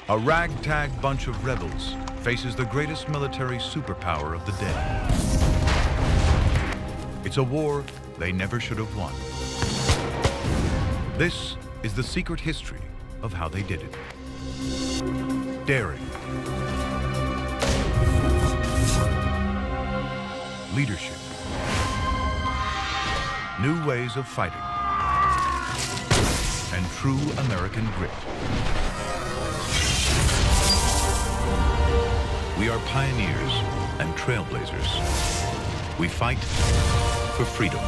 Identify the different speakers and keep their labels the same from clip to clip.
Speaker 1: A ragtag bunch of rebels faces the greatest military superpower of the day. It's a war they never should have won. This is the secret history of how they did it. Daring, leadership, new ways of fighting, and true American grit. We are pioneers and trailblazers. We fight for freedom.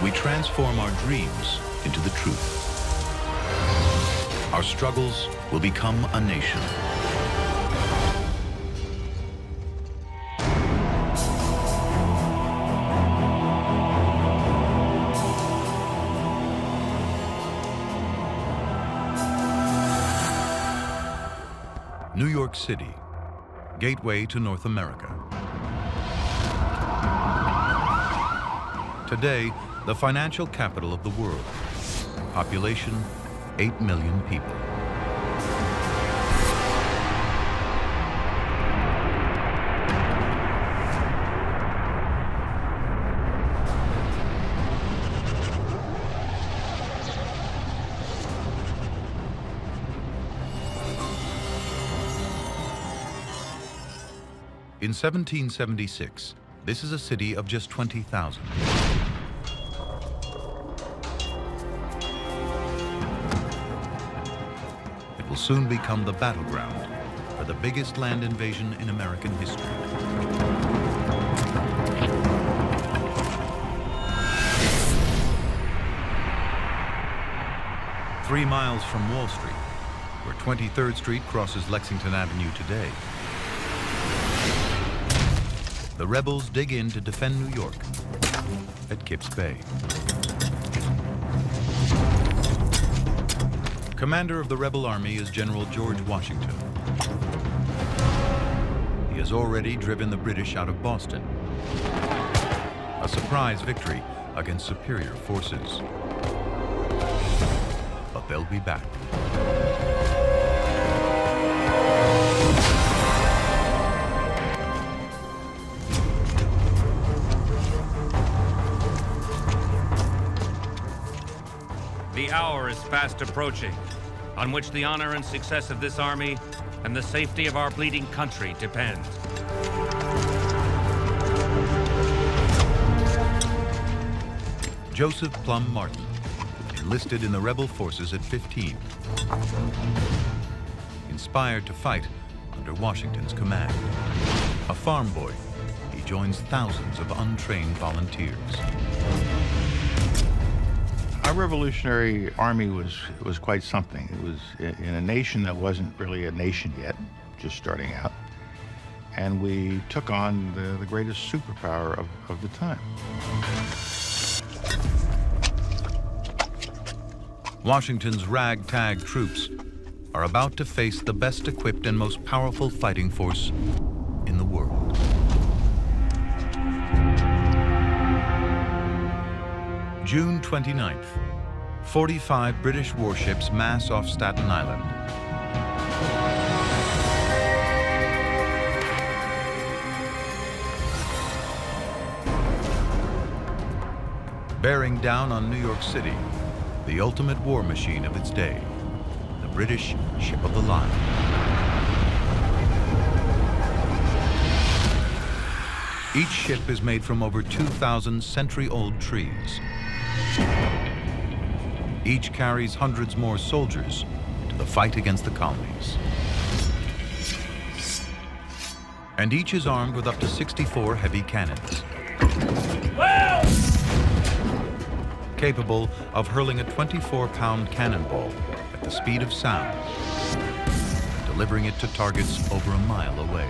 Speaker 1: We transform our dreams into the truth. Our struggles will become a nation. New York City, gateway to North America. Today, the financial capital of the world. Population, 8 million people. In 1776, this is a city of just 20,000. It will soon become the battleground for the biggest land invasion in American history. Three miles from Wall Street, where 23rd Street crosses Lexington Avenue today, the rebels dig in to defend New York at Kips Bay. Commander of the rebel army is General George Washington. He has already driven the British out of Boston. A surprise victory against superior forces. But they'll be back.
Speaker 2: The hour is fast approaching, on which the honor and success of this army and the safety of our bleeding country depend.
Speaker 1: Joseph Plum Martin enlisted in the rebel forces at 15. Inspired to fight under Washington's command. A farm boy, he joins thousands of untrained volunteers.
Speaker 3: Our Revolutionary Army was quite something. It was in a nation that wasn't really a nation yet, just starting out. And we took on the greatest superpower of the time.
Speaker 1: Washington's ragtag troops are about to face the best equipped and most powerful fighting force in the world. June 29th, 45 British warships mass off Staten Island. Bearing down on New York City, the ultimate war machine of its day, the British ship of the line. Each ship is made from over 2,000 century-old trees. Each carries hundreds more soldiers to the fight against the colonies. And each is armed with up to 64 heavy cannons. Capable of hurling a 24-pound cannonball at the speed of sound, delivering it to targets over a mile away.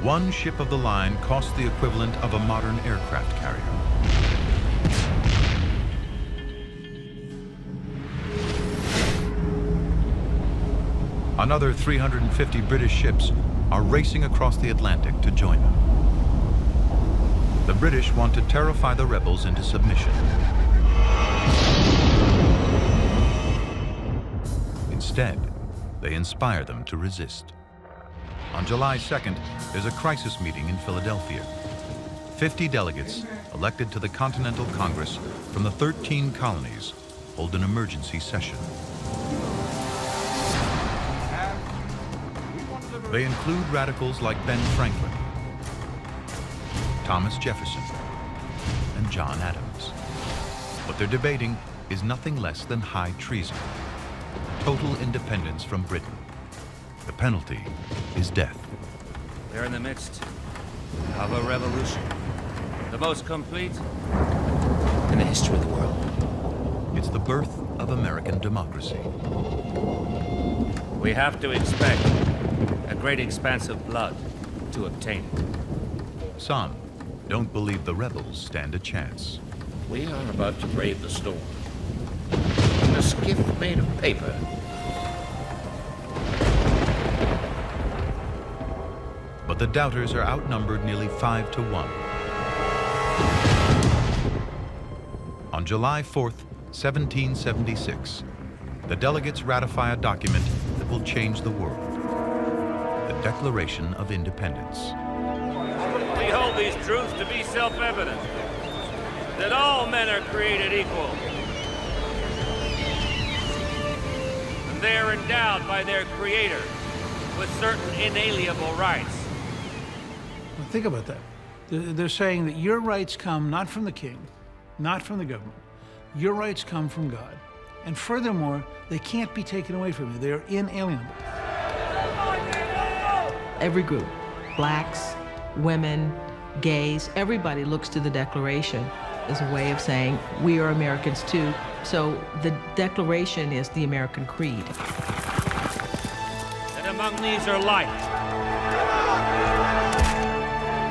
Speaker 1: One ship of the line costs the equivalent of a modern aircraft carrier. Another 350 British ships are racing across the Atlantic to join them. The British want to terrify the rebels into submission. Instead, they inspire them to resist. On July 2nd, there's a crisis meeting in Philadelphia. 50 delegates, elected to the Continental Congress from the 13 colonies, hold an emergency session. They include radicals like Ben Franklin, Thomas Jefferson, and John Adams. What they're debating is nothing less than high treason, total independence from Britain. The penalty is death.
Speaker 2: We're in the midst of a revolution, the most complete in the history of the world.
Speaker 1: It's the birth of American democracy.
Speaker 2: We have to expect a great expanse of blood to obtain it.
Speaker 1: Some don't believe the rebels stand a chance.
Speaker 4: We are about to brave the storm. In a skiff made of paper.
Speaker 1: But the doubters are outnumbered nearly 5 to 1. On July 4th, 1776, the delegates ratify a document that will change the world. The Declaration of Independence.
Speaker 2: We hold these truths to be self-evident, that all men are created equal, and they are endowed by their Creator with certain inalienable rights.
Speaker 5: Well, think about that. They're saying that your rights come not from the king, not from the government. Your rights come from God. And furthermore, they can't be taken away from you. They are inalienable.
Speaker 6: Every group, blacks, women, gays, everybody looks to the Declaration as a way of saying, we are Americans too. So the Declaration is the American creed.
Speaker 2: And among these are life,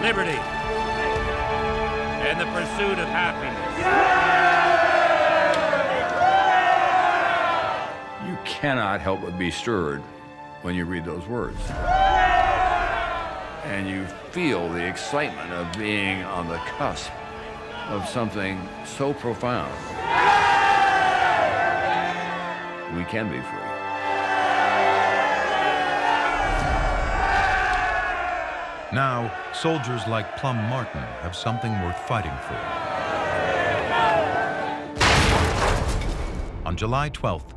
Speaker 2: liberty, and the pursuit of happiness.
Speaker 7: You cannot help but be stirred when you read those words. And you feel the excitement of being on the cusp of something so profound. We can be free.
Speaker 1: Now, soldiers like Plum Martin have something worth fighting for. On July 12th,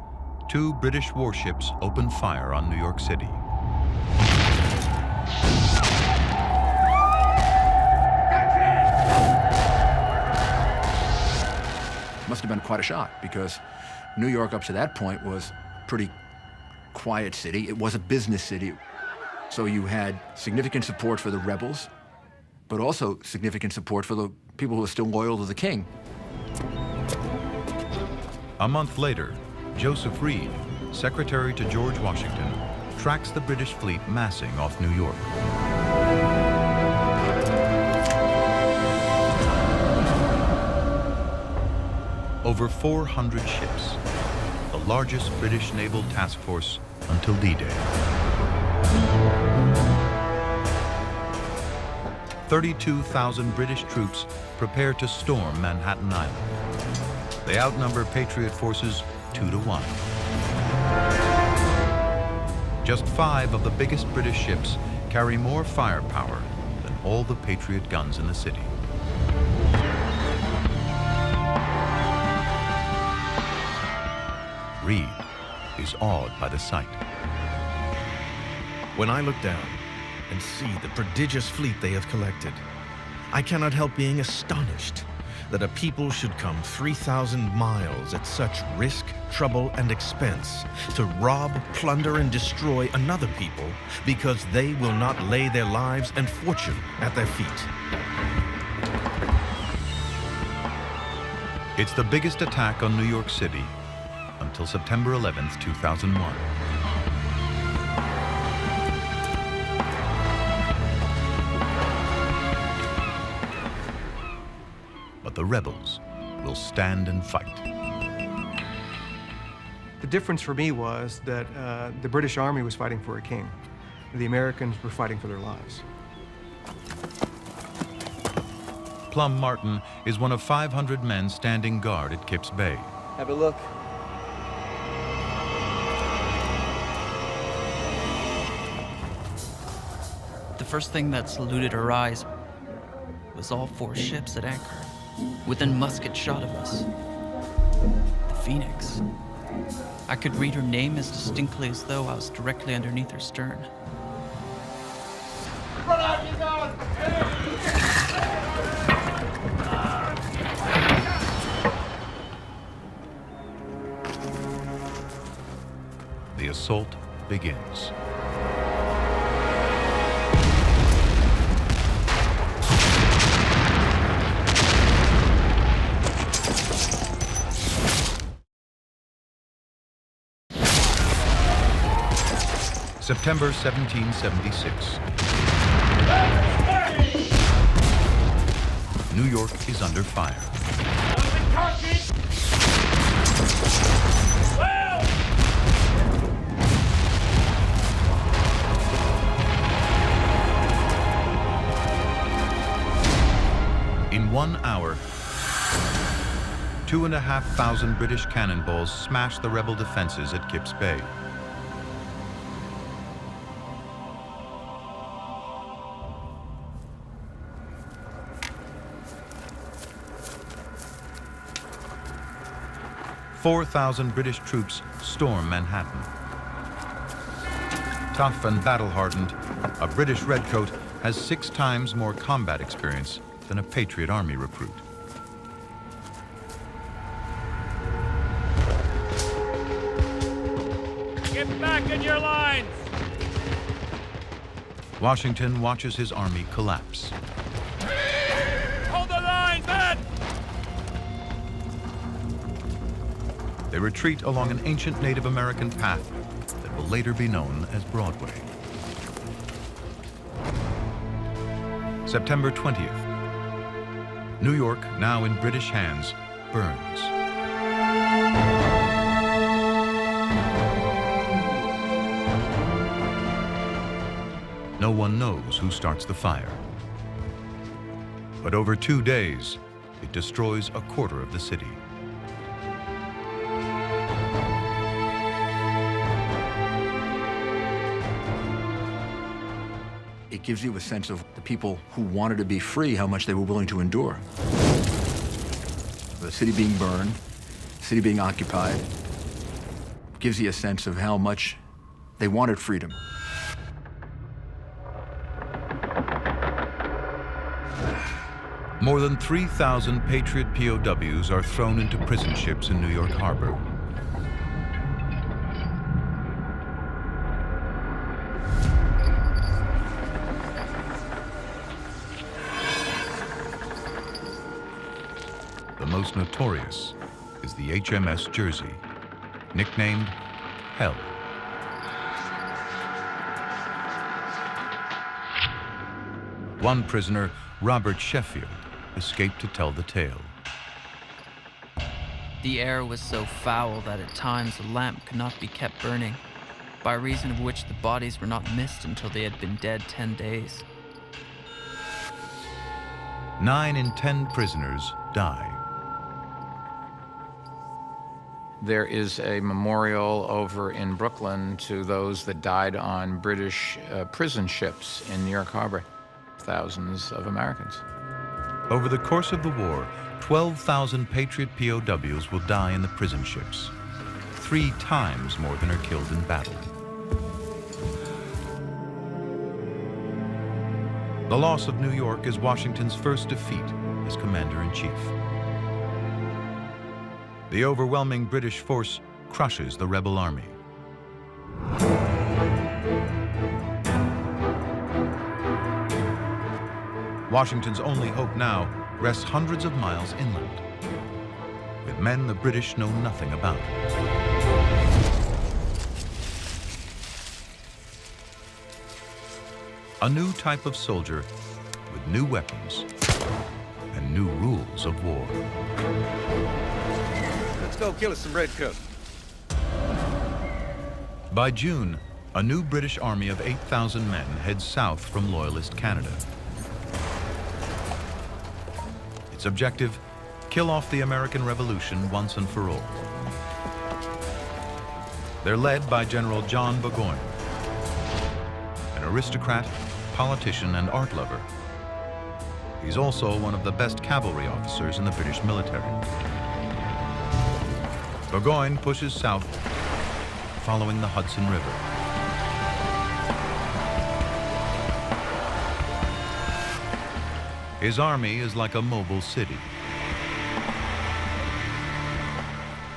Speaker 1: 2 British warships opened fire on New York City.
Speaker 8: Must have been quite a shock, because New York up to that point was a pretty quiet city. It was a business city. So you had significant support for the rebels, but also significant support for the people who were still loyal to the king.
Speaker 1: A month later, Joseph Reed, secretary to George Washington, tracks the British fleet massing off New York. Over 400 ships, the largest British naval task force until D-Day. 32,000 British troops prepare to storm Manhattan Island. They outnumber Patriot forces 2 to 1. Just 5 of the biggest British ships carry more firepower than all the Patriot guns in the city. Reed is awed by the sight.
Speaker 9: When I look down and see the prodigious fleet they have collected, I cannot help being astonished that a people should come 3,000 miles at such risk, trouble, and expense to rob, plunder, and destroy another people because they will not lay their lives and fortune at their feet.
Speaker 1: It's the biggest attack on New York City until September 11th, 2001. But the rebels will stand and fight.
Speaker 10: The difference for me was that the British Army was fighting for a king. The Americans were fighting for their lives.
Speaker 1: Plum Martin is one of 500 men standing guard at Kips Bay.
Speaker 11: Have a look. first thing that saluted our eyes was all 4 ships at anchor, within musket shot of us. The Phoenix. I could read her name as distinctly as though I was directly underneath her stern.
Speaker 1: The assault begins. September 1776. New York is under fire. In 1 hour, 2,500 British cannonballs smashed the rebel defenses at Kips Bay. "4,000 British troops storm Manhattan. Tough and battle-hardened, a British redcoat has 6 times more combat experience than a Patriot Army recruit.
Speaker 2: Get back in your lines!
Speaker 1: Washington watches his army collapse.
Speaker 2: Hold the lines, men!
Speaker 1: They retreat along an ancient Native American path that will later be known as Broadway. September 20th. New York, now in British hands, burns. No one knows who starts the fire. But over 2 days, it destroys a quarter of the city.
Speaker 8: It gives you a sense of the people who wanted to be free, how much they were willing to endure. The city being burned, the city being occupied, gives you a sense of how much they wanted freedom.
Speaker 1: More than 3,000 Patriot POWs are thrown into prison ships in New York Harbor. The most notorious is the HMS Jersey, nicknamed Hell. One prisoner, Robert Sheffield, escaped to tell the tale.
Speaker 11: The air was so foul that at times a lamp could not be kept burning, by reason of which the bodies were not missed until they had been dead 10 days.
Speaker 1: 9 in 10 prisoners die.
Speaker 7: There is a memorial over in Brooklyn to those that died on British prison ships in New York Harbor. Thousands of Americans.
Speaker 1: Over the course of the war, 12,000 Patriot POWs will die in the prison ships, 3 times more than are killed in battle. The loss of New York is Washington's first defeat as commander-in-chief. The overwhelming British force crushes the rebel army. Washington's only hope now rests hundreds of miles inland, with men the British know nothing about. A new type of soldier with new weapons and new rules of war.
Speaker 12: Let's go kill us some redcoats.
Speaker 1: By June, a new British army of 8,000 men heads south from Loyalist Canada. Its objective, kill off the American Revolution once and for all. They're led by General John Burgoyne, an aristocrat politician and art lover. He's also one of the best cavalry officers in the British military. Burgoyne pushes south, following the Hudson River. His army is like a mobile city.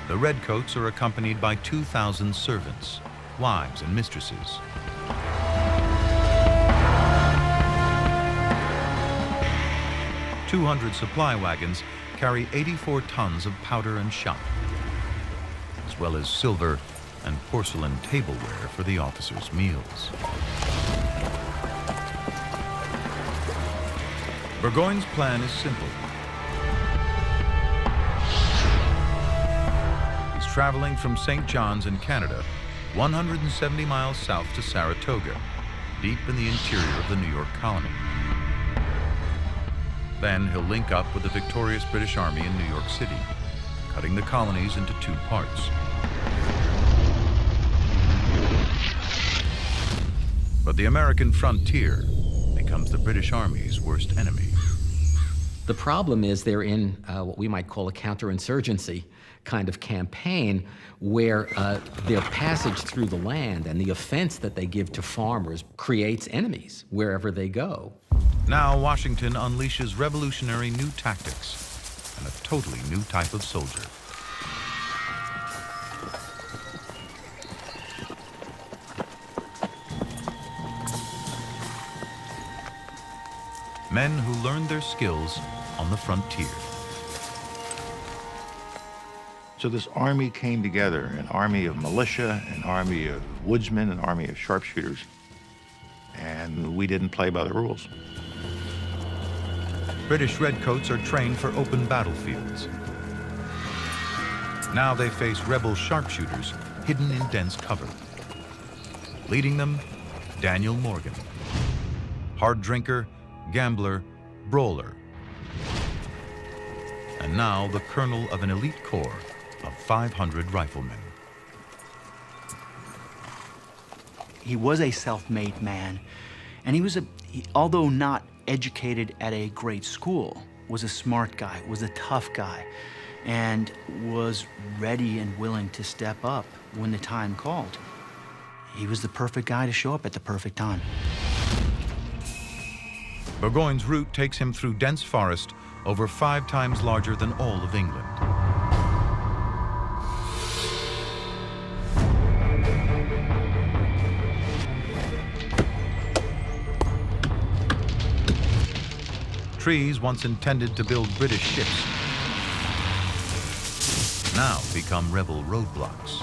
Speaker 1: The Redcoats are accompanied by 2,000 servants, wives and mistresses. "200 supply wagons carry 84 tons of powder and shot, as well as silver and porcelain tableware for the officers' meals." Burgoyne's plan is simple. He's traveling from St. John's in Canada, 170 miles south to Saratoga, deep in the interior of the New York colony. Then he'll link up with the victorious British Army in New York City, cutting the colonies into two parts. But the American frontier becomes the British Army's worst enemy.
Speaker 13: The problem is they're in what we might call a counterinsurgency kind of campaign where their passage through the land and the offense that they give to farmers creates enemies wherever they go.
Speaker 1: Now Washington unleashes revolutionary new tactics and a totally new type of soldier. Men who learned their skills on the frontier.
Speaker 3: So this army came together, an army of militia, an army of woodsmen, an army of sharpshooters, and we didn't play by the rules.
Speaker 1: British Redcoats are trained for open battlefields. Now they face rebel sharpshooters hidden in dense cover. Leading them, Daniel Morgan, hard drinker, gambler, brawler, and now the colonel of an elite corps of 500 riflemen.
Speaker 14: He was a self-made man, and although not educated at a great school, was a smart guy, was a tough guy, and was ready and willing to step up when the time called. He was the perfect guy to show up at the perfect time.
Speaker 1: Burgoyne's route takes him through dense forest over 5 times larger than all of England. Trees once intended to build British ships now become rebel roadblocks.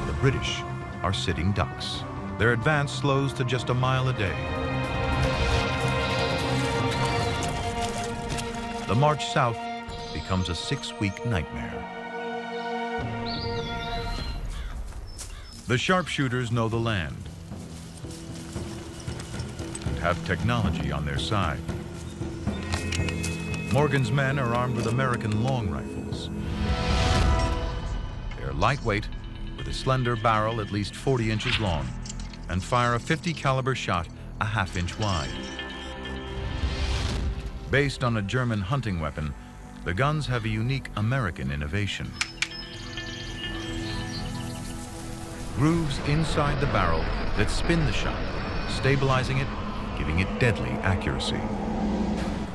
Speaker 1: The British are sitting ducks. Their advance slows to just a mile a day. The march south becomes a 6-week nightmare. The sharpshooters know the land and have technology on their side. Morgan's men are armed with American long rifles. They're lightweight, with a slender barrel at least 40 inches long, and fire a .50 caliber shot a half-inch wide. Based on a German hunting weapon, the guns have a unique American innovation. Grooves inside the barrel that spin the shot, stabilizing it, giving it deadly accuracy.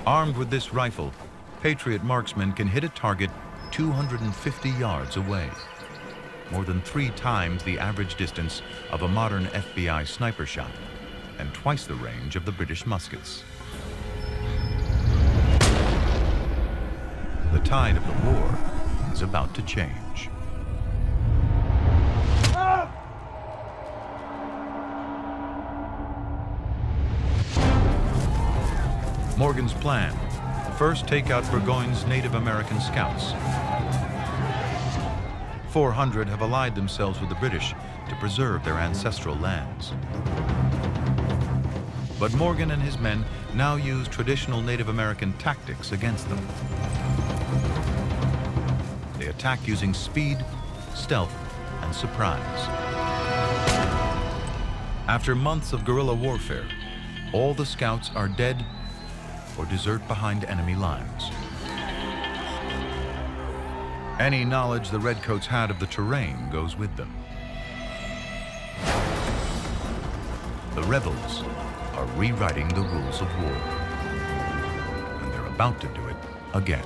Speaker 1: Armed with this rifle, Patriot marksmen can hit a target 250 yards away, more than 3 times the average distance of a modern FBI sniper shot, and twice the range of the British muskets. The tide of the war is about to change. Morgan's plan: first take out Burgoyne's Native American scouts. 400 have allied themselves with the British to preserve their ancestral lands. But Morgan and his men now use traditional Native American tactics against them. They attack using speed, stealth, and surprise. After months of guerrilla warfare, all the scouts are dead or desert behind enemy lines. Any knowledge the Redcoats had of the terrain goes with them. The rebels are rewriting the rules of war, and they're about to do it again.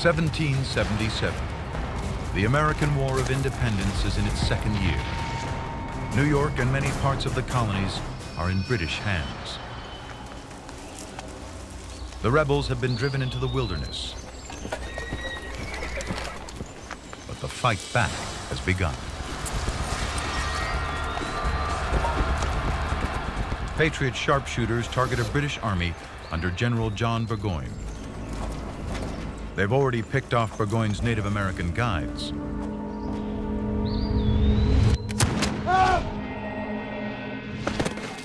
Speaker 1: (1777). The American War of Independence is in its second year. New York and many parts of the colonies are in British hands. The rebels have been driven into the wilderness, but the fight back has begun. Patriot sharpshooters target a British army under General John Burgoyne. They've already picked off Burgoyne's Native American guides.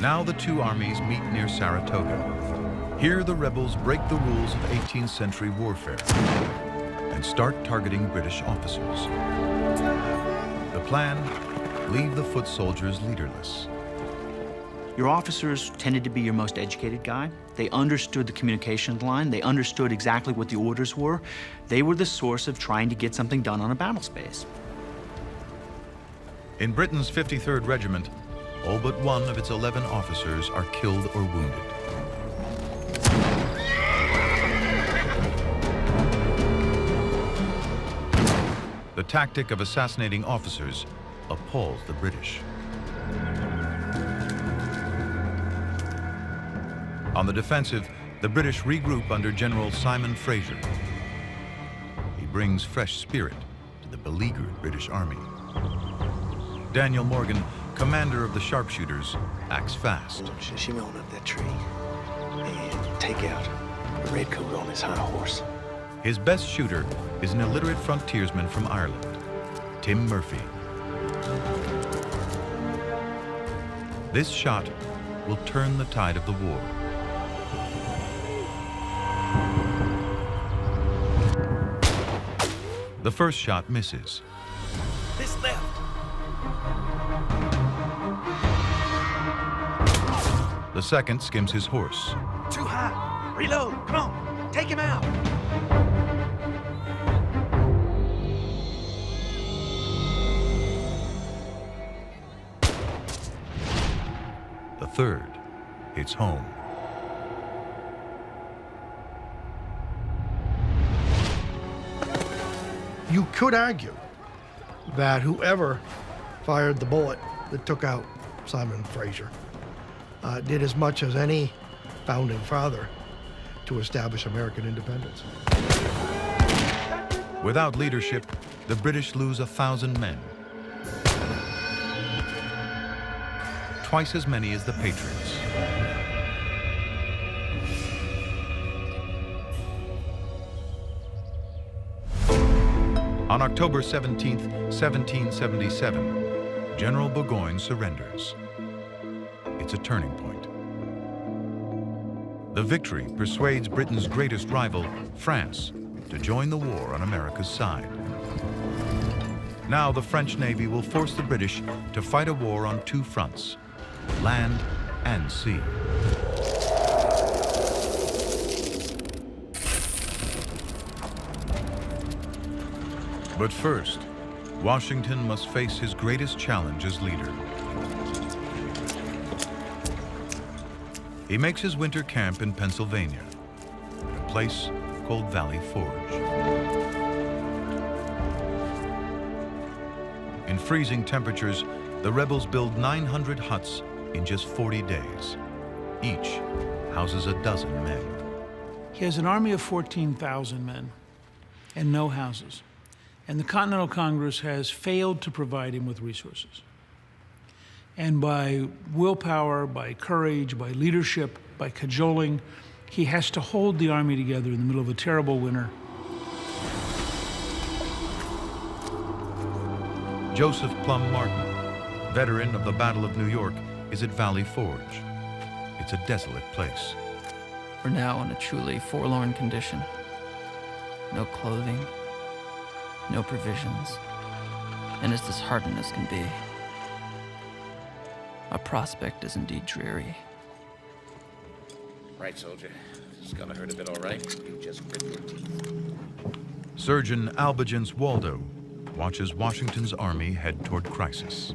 Speaker 1: Now the two armies meet near Saratoga. Here the rebels break the rules of 18th century warfare and start targeting British officers. The plan, leave the foot soldiers leaderless.
Speaker 14: Your officers tended to be your most educated guy. They understood the communication line. They understood exactly what the orders were. They were the source of trying to get something done on a battle space.
Speaker 1: In Britain's 53rd Regiment, all but one of its 11 officers are killed or wounded. The tactic of assassinating officers appalls the British. On the defensive, the British regroup under General Simon Fraser. He brings fresh spirit to the beleaguered British Army. Daniel Morgan, commander of the sharpshooters, acts fast.
Speaker 15: She mount up that tree and take out the redcoat on his high horse.
Speaker 1: His best shooter is an illiterate frontiersman from Ireland, Tim Murphy. This shot will turn the tide of the war. The first shot misses.
Speaker 15: This left.
Speaker 1: The second skims his horse.
Speaker 15: Too high. Reload. Come on. Take him out.
Speaker 1: The third hits home.
Speaker 16: You could argue that whoever fired the bullet that took out Simon Fraser did as much as any founding father to establish American independence.
Speaker 1: Without leadership, the British lose 1,000 men. Twice as many as the Patriots. On October 17th, 1777, General Burgoyne surrenders. It's a turning point. The victory persuades Britain's greatest rival, France, to join the war on America's side. Now the French Navy will force the British to fight a war on two fronts, land and sea. But first, Washington must face his greatest challenge as leader. He makes his winter camp in Pennsylvania, at a place called Valley Forge. In freezing temperatures, the rebels build 900 huts in just 40 days. Each houses a dozen men.
Speaker 5: He has an army of 14,000 men and no houses. And the Continental Congress has failed to provide him with resources. And by willpower, by courage, by leadership, by cajoling, he has to hold the army together in the middle of a terrible winter.
Speaker 1: Joseph Plum Martin, veteran of the Battle of New York, is at Valley Forge. It's a desolate place.
Speaker 11: We're now in a truly forlorn condition. No clothing, no provisions, and it's disheartening as can be. Our prospect is indeed dreary.
Speaker 4: Right, soldier. It's gonna hurt a bit, all right? You just grit your teeth.
Speaker 1: Surgeon Albigence Waldo watches Washington's army head toward crisis.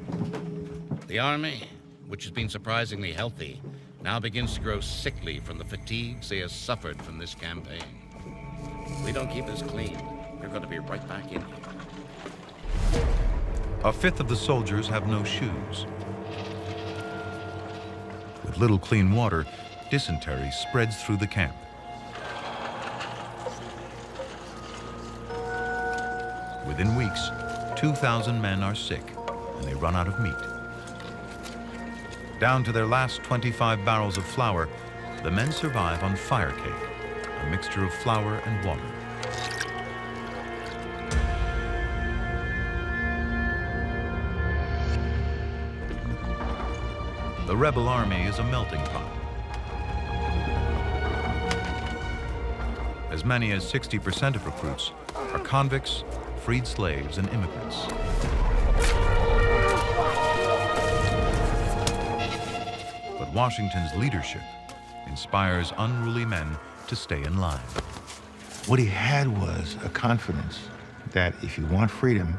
Speaker 4: The army, which has been surprisingly healthy, now begins to grow sickly from the fatigues they have suffered from this campaign. If we don't keep this clean, we're going to be right back in here.
Speaker 1: A fifth of the soldiers have no shoes. With little clean water, dysentery spreads through the camp. Within weeks, 2,000 men are sick, and they run out of meat. Down to their last 25 barrels of flour, the men survive on fire cake, a mixture of flour and water. The rebel army is a melting pot. As many as 60% of recruits are convicts, freed slaves, and immigrants. But Washington's leadership inspires unruly men to stay in line.
Speaker 3: What he had was a confidence that if you want freedom,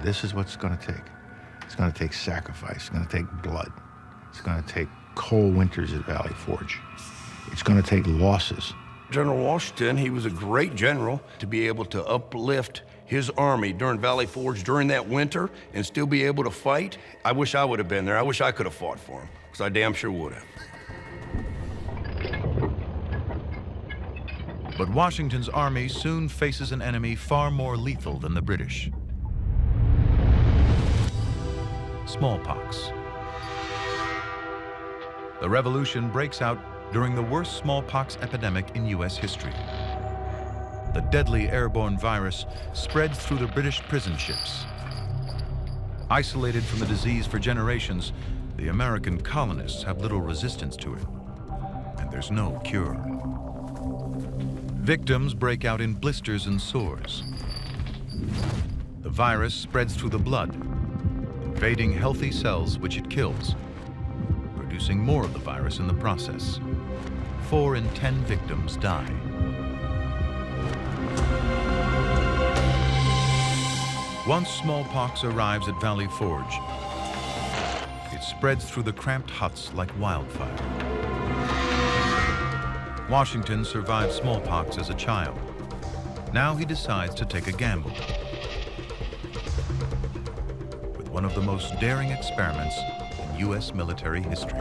Speaker 3: this is what it's going to take. It's going to take sacrifice. It's going to take blood. It's going to take cold winters at Valley Forge. It's going to take losses.
Speaker 17: General Washington, he was a great general to be able to uplift his army during Valley Forge during that winter and still be able to fight. I wish I would have been there. I wish I could have fought for him, because I damn sure would have.
Speaker 1: But Washington's army soon faces an enemy far more lethal than the British. Smallpox. The revolution breaks out during the worst smallpox epidemic in U.S. history. The deadly airborne virus spreads through the British prison ships. Isolated from the disease for generations, the American colonists have little resistance to it, and there's no cure. Victims break out in blisters and sores. The virus spreads through the blood, invading healthy cells which it kills, producing more of the virus in the process. 4 in 10 victims die. Once smallpox arrives at Valley Forge, it spreads through the cramped huts like wildfire. Washington survived smallpox as a child. Now he decides to take a gamble with one of the most daring experiments in U.S. military history.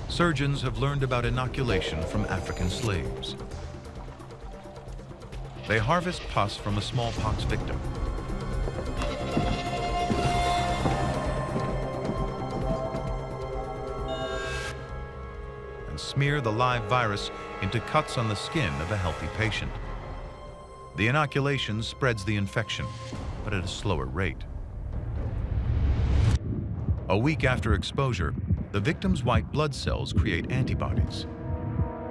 Speaker 1: Surgeons have learned about inoculation from African slaves. They harvest pus from a smallpox victim. And smear the live virus into cuts on the skin of a healthy patient. The inoculation spreads the infection, but at a slower rate. A week after exposure, the victim's white blood cells create antibodies.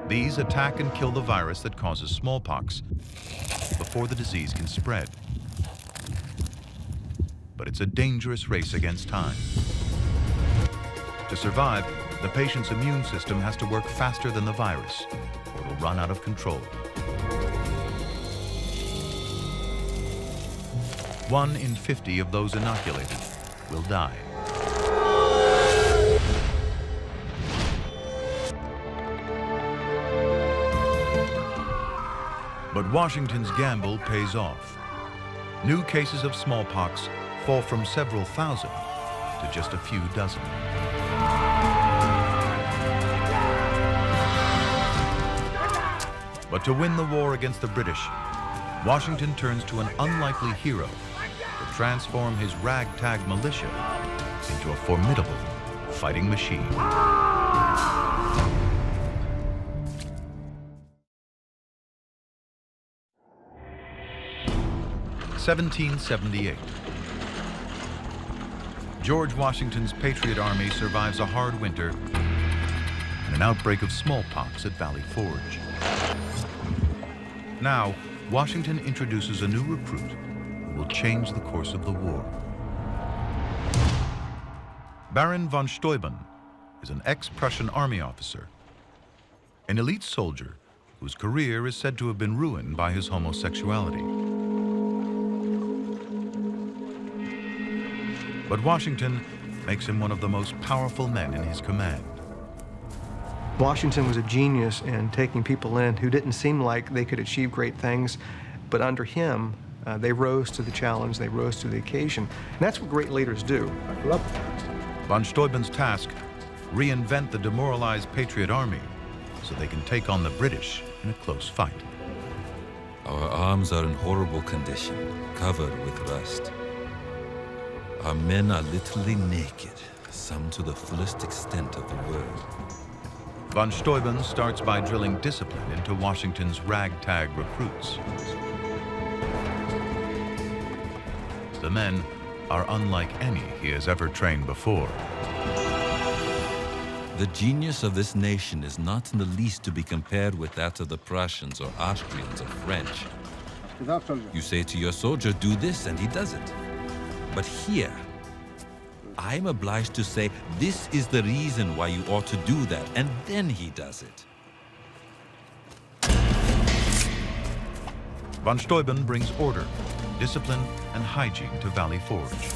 Speaker 1: These attack and kill the virus that causes smallpox before the disease can spread. But it's a dangerous race against time. To survive, the patient's immune system has to work faster than the virus, or it'll run out of control. 1 in 50 of those inoculated will die. But Washington's gamble pays off. New cases of smallpox fall from several thousand to just a few dozen. But to win the war against the British, Washington turns to an unlikely hero to transform his ragtag militia into a formidable fighting machine. 1778. George Washington's Patriot Army survives a hard winter and an outbreak of smallpox at Valley Forge. Now, Washington introduces a new recruit who will change the course of the war. Baron von Steuben is an ex-Prussian army officer, an elite soldier whose career is said to have been ruined by his homosexuality. But Washington makes him one of the most powerful men in his command.
Speaker 10: Washington was a genius in taking people in who didn't seem like they could achieve great things, but under him, they rose to the challenge, they rose to the occasion. And that's what great leaders do.
Speaker 1: Von Steuben's task, reinvent the demoralized Patriot Army so they can take on the British in a close fight.
Speaker 18: Our arms are in horrible condition, covered with rust. Our men are literally naked, some to the fullest extent of the word.
Speaker 1: Von Steuben starts by drilling discipline into Washington's ragtag recruits. The men are unlike any he has ever trained before.
Speaker 18: The genius of this nation is not in the least to be compared with that of the Prussians or Austrians or French. You say to your soldier, do this, and he does it. But here, I'm obliged to say, this is the reason why you ought to do that, and then he does it.
Speaker 1: Von Steuben brings order, discipline, and hygiene to Valley Forge.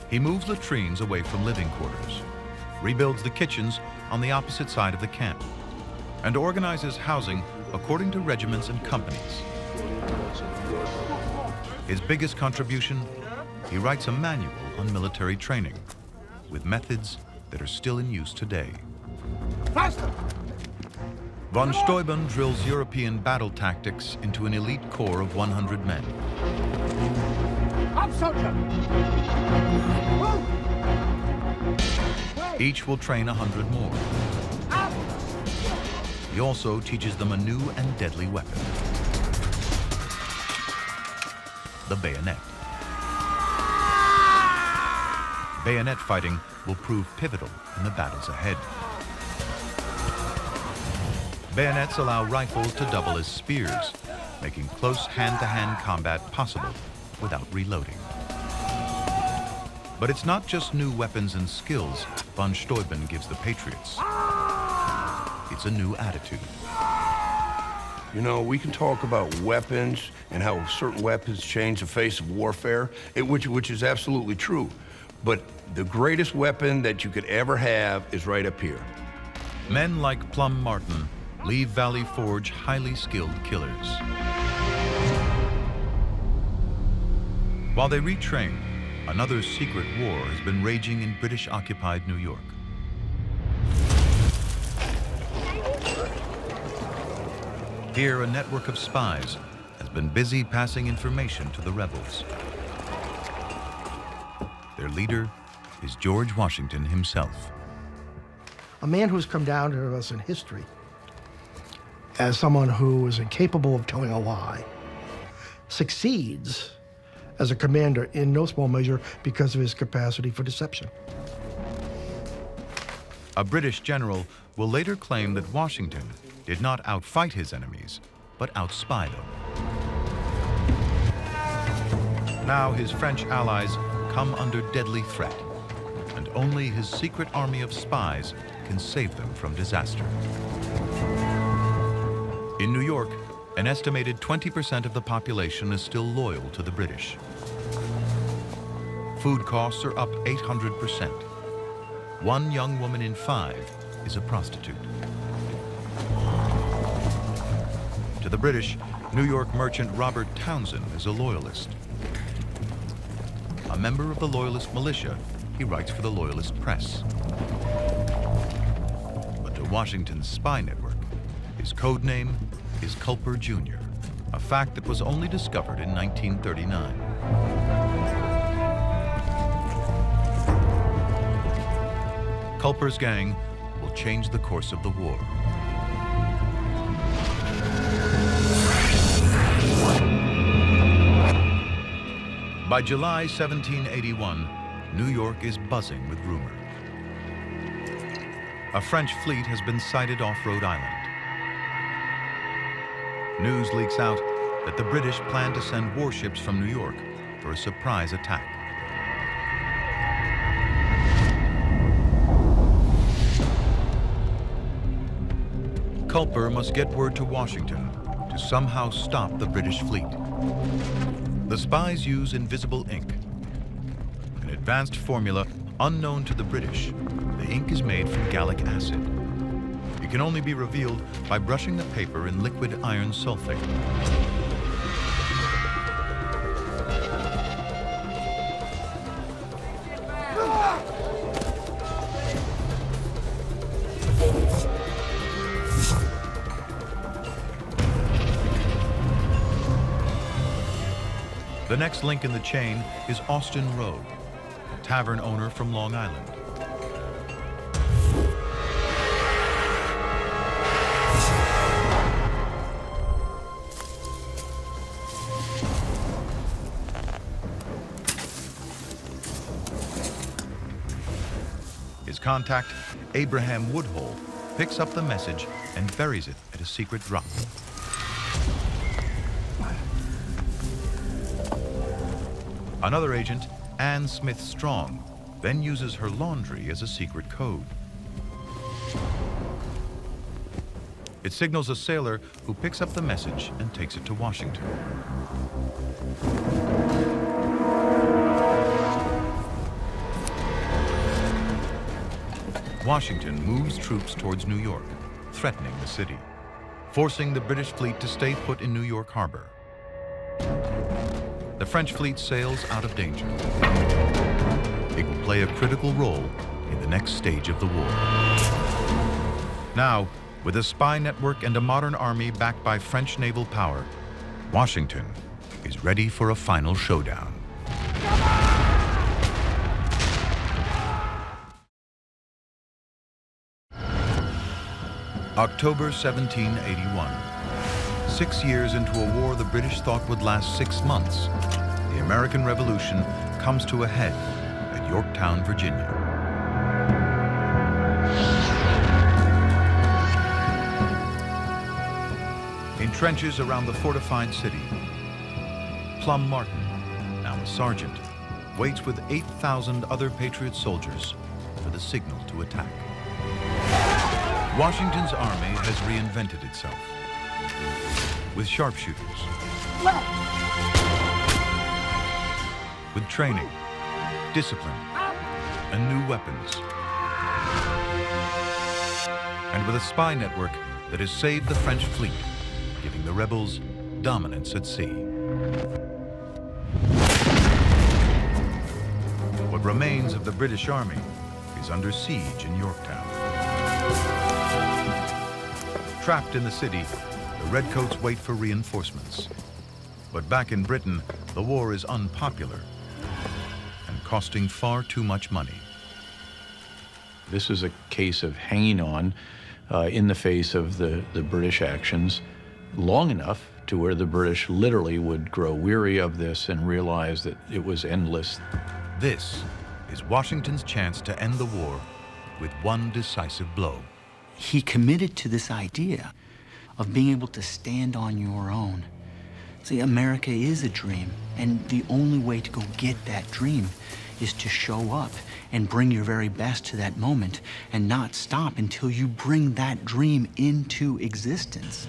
Speaker 1: He moves latrines away from living quarters, rebuilds the kitchens on the opposite side of the camp, and organizes housing according to regiments and companies. His biggest contribution, he writes a manual on military training with methods that are still in use today.
Speaker 19: Faster!
Speaker 1: Von Steuben drills European battle tactics into an elite corps of 100 men.
Speaker 19: Up, soldier!
Speaker 1: Each will train 100 more.
Speaker 19: Up!
Speaker 1: He also teaches them a new and deadly weapon, the bayonet. Bayonet fighting will prove pivotal in the battles ahead. Bayonets allow rifles to double as spears, making close hand-to-hand combat possible without reloading. But it's not just new weapons and skills von Steuben gives the Patriots. It's a new attitude.
Speaker 17: You know, we can talk about weapons and how certain weapons change the face of warfare, which is absolutely true. But the greatest weapon that you could ever have is right up here.
Speaker 1: Men like Plum Martin leave Valley Forge highly skilled killers. While they retrain, another secret war has been raging in British-occupied New York. Here, a network of spies has been busy passing information to the rebels. Their leader is George Washington himself.
Speaker 16: A man who's come down to us in history as someone who is incapable of telling a lie succeeds as a commander in no small measure because of his capacity for deception.
Speaker 1: A British general will later claim that Washington did not outfight his enemies, but outspy them. Now his French allies come under deadly threat, and only his secret army of spies can save them from disaster. In New York, an estimated 20% of the population is still loyal to the British. Food costs are up 800%. One young woman in 5 is a prostitute. To the British, New York merchant Robert Townsend is a loyalist. A member of the Loyalist militia, he writes for the Loyalist press. But to Washington's spy network, his code name is Culper Jr., a fact that was only discovered in 1939. Culper's gang will change the course of the war. By July 1781, New York is buzzing with rumor. A French fleet has been sighted off Rhode Island. News leaks out that the British plan to send warships from New York for a surprise attack. Culper must get word to Washington to somehow stop the British fleet. The spies use invisible ink, an advanced formula unknown to the British. The ink is made from gallic acid. It can only be revealed by brushing the paper in liquid iron sulfate. The next link in the chain is Austin Rowe, a tavern owner from Long Island. His contact, Abraham Woodhull, picks up the message and buries it at a secret drop. Another agent, Anne Smith Strong, then uses her laundry as a secret code. It signals a sailor who picks up the message and takes it to Washington. Washington moves troops towards New York, threatening the city, forcing the British fleet to stay put in New York Harbor. The French fleet sails out of danger. It will play a critical role in the next stage of the war. Now, with a spy network and a modern army backed by French naval power, Washington is ready for a final showdown. October 1781. 6 years into a war the British thought would last 6 months, the American Revolution comes to a head at Yorktown, Virginia. In trenches around the fortified city, Plum Martin, now a sergeant, waits with 8,000 other Patriot soldiers for the signal to attack. Washington's army has reinvented itself with sharpshooters, with training, discipline, and new weapons, and with a spy network that has saved the French fleet, giving the rebels dominance at sea. What remains of the British Army is under siege in Yorktown. Trapped in the city, the Redcoats wait for reinforcements. But back in Britain, the war is unpopular and costing far too much money.
Speaker 20: This is a case of hanging on in the face of the British actions long enough to where the British literally would grow weary of this and realize that it was endless.
Speaker 1: This is Washington's chance to end the war with one decisive blow.
Speaker 14: He committed to this idea of being able to stand on your own. See, America is a dream, and the only way to go get that dream is to show up and bring your very best to that moment and not stop until you bring that dream into existence.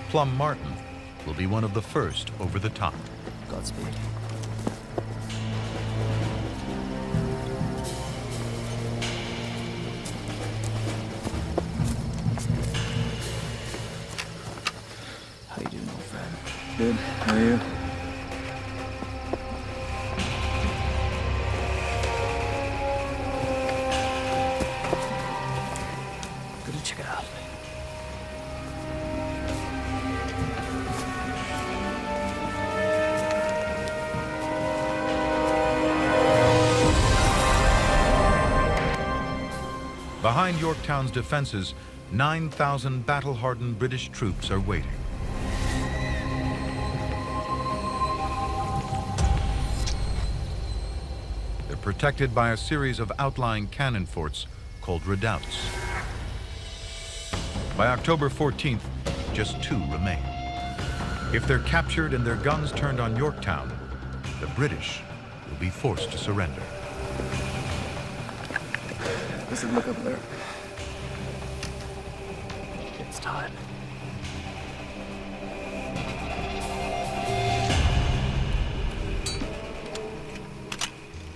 Speaker 1: Plum Martin will be one of the first over the top.
Speaker 11: Godspeed.
Speaker 15: How you doing, old friend? Good. How are you?
Speaker 11: Good to check it out.
Speaker 1: Behind Yorktown's defenses, 9,000 battle-hardened British troops are waiting. They're protected by a series of outlying cannon forts called redoubts. By October 14th, just 2 remain. If they're captured and their guns turned on Yorktown, the British will be forced to surrender.
Speaker 15: Listen, look up there. It's time.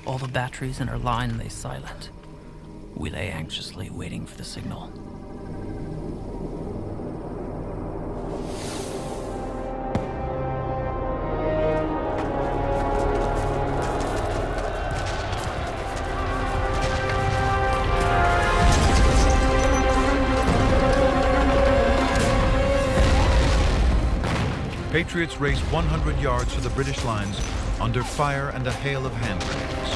Speaker 11: All the batteries in our line lay silent. We lay anxiously waiting for the signal.
Speaker 1: Patriots raced 100 yards to the British lines under fire and a hail of hand grenades.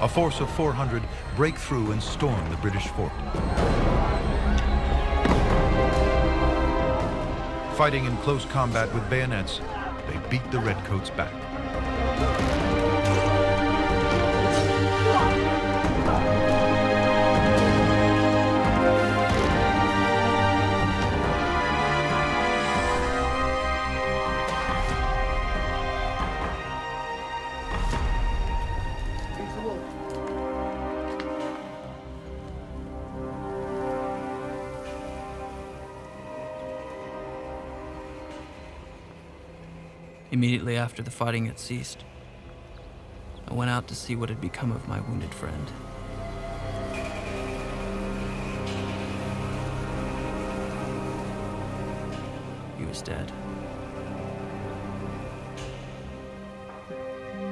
Speaker 1: A force of 400 break through and storm the British fort. Fighting in close combat with bayonets, they beat the Redcoats back.
Speaker 11: Immediately after the fighting had ceased, I went out to see what had become of my wounded friend. He was dead.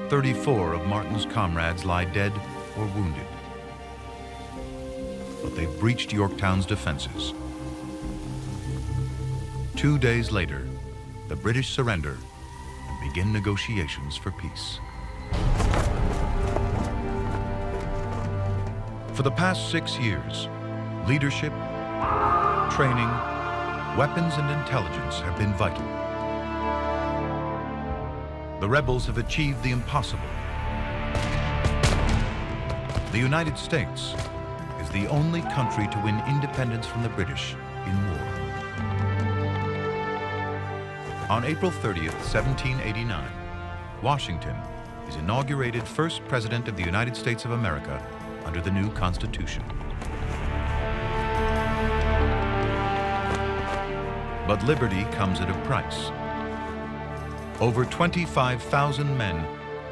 Speaker 1: 34 of Martin's comrades lie dead or wounded. But they've breached Yorktown's defenses. 2 days later, the British surrender and begin negotiations for peace. For the past 6 years, leadership, training, weapons, and intelligence have been vital. The rebels have achieved the impossible. The United States is the only country to win independence from the British in war. On April 30th, 1789, Washington is inaugurated first President of the United States of America under the new Constitution. But liberty comes at a price. Over 25,000 men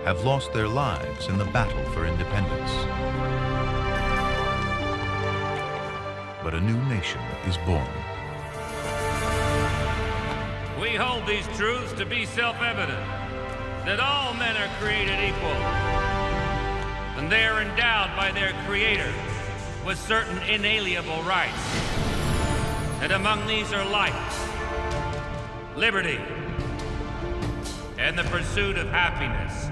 Speaker 1: have lost their lives in the battle for independence. But a new nation is born.
Speaker 2: We hold these truths to be self-evident, that all men are created equal, and they are endowed by their Creator with certain inalienable rights. And among these are life, liberty, and the pursuit of happiness.